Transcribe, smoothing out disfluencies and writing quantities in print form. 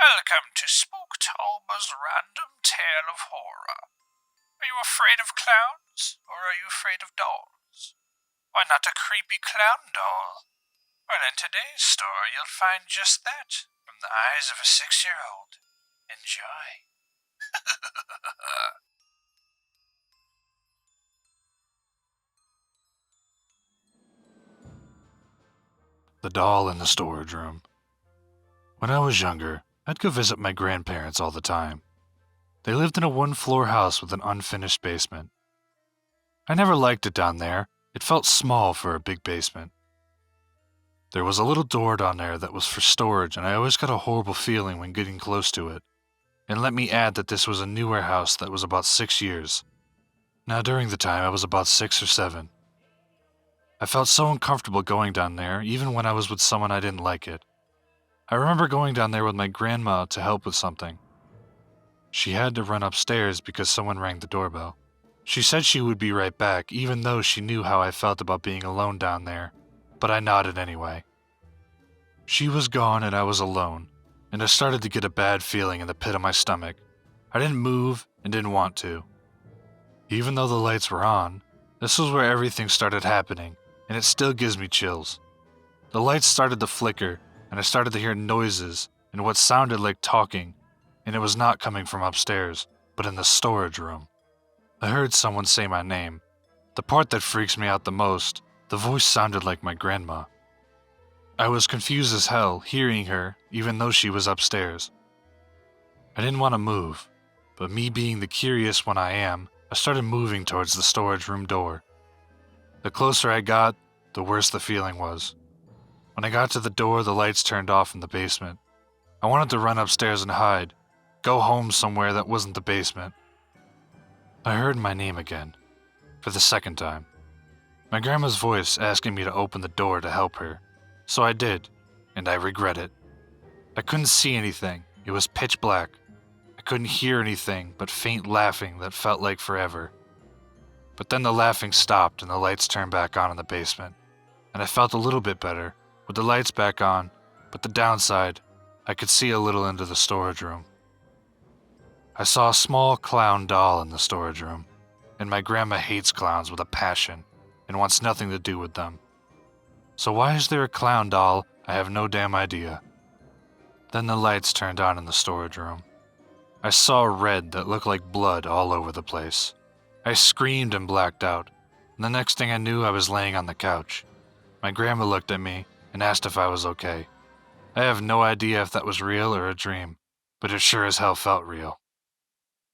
Welcome to Spooktobers' random tale of horror. Are you afraid of clowns, or are you afraid of dolls? Why not a creepy clown doll? Well, in today's story, you'll find just that from the eyes of a 6-year-old. Enjoy. The doll in the storage room. When I was younger, I'd go visit my grandparents all the time. They lived in a one-floor house with an unfinished basement. I never liked it down there. It felt small for a big basement. There was a little door down there that was for storage, and I always got a horrible feeling when getting close to it. And let me add that this was a newer house that was about 6 years. Now, during the time, I was about 6 or 7. I felt so uncomfortable going down there, even when I was with someone I didn't like it. I remember going down there with my grandma to help with something. She had to run upstairs because someone rang the doorbell. She said she would be right back, even though she knew how I felt about being alone down there, but I nodded anyway. She was gone and I was alone, and I started to get a bad feeling in the pit of my stomach. I didn't move and didn't want to. Even though the lights were on, this was where everything started happening, and it still gives me chills. The lights started to flicker, and I started to hear noises and what sounded like talking, and it was not coming from upstairs, but in the storage room. I heard someone say my name. The part that freaks me out the most, the voice sounded like my grandma. I was confused as hell hearing her, even though she was upstairs. I didn't want to move, but me being the curious one I am, I started moving towards the storage room door. The closer I got, the worse the feeling was. When I got to the door, the lights turned off in the basement. I wanted to run upstairs and hide, go home somewhere that wasn't the basement. I heard my name again, for the second time. My grandma's voice asking me to open the door to help her, so I did, and I regret it. I couldn't see anything, it was pitch black. I couldn't hear anything but faint laughing that felt like forever. But then the laughing stopped and the lights turned back on in the basement, and I felt a little bit better, with the lights back on, but the downside, I could see a little into the storage room. I saw a small clown doll in the storage room, and my grandma hates clowns with a passion and wants nothing to do with them. So why is there a clown doll? I have no damn idea. Then the lights turned on in the storage room. I saw red that looked like blood all over the place. I screamed and blacked out, and the next thing I knew I was laying on the couch. My grandma looked at me and asked if I was okay. I have no idea if that was real or a dream, but it sure as hell felt real.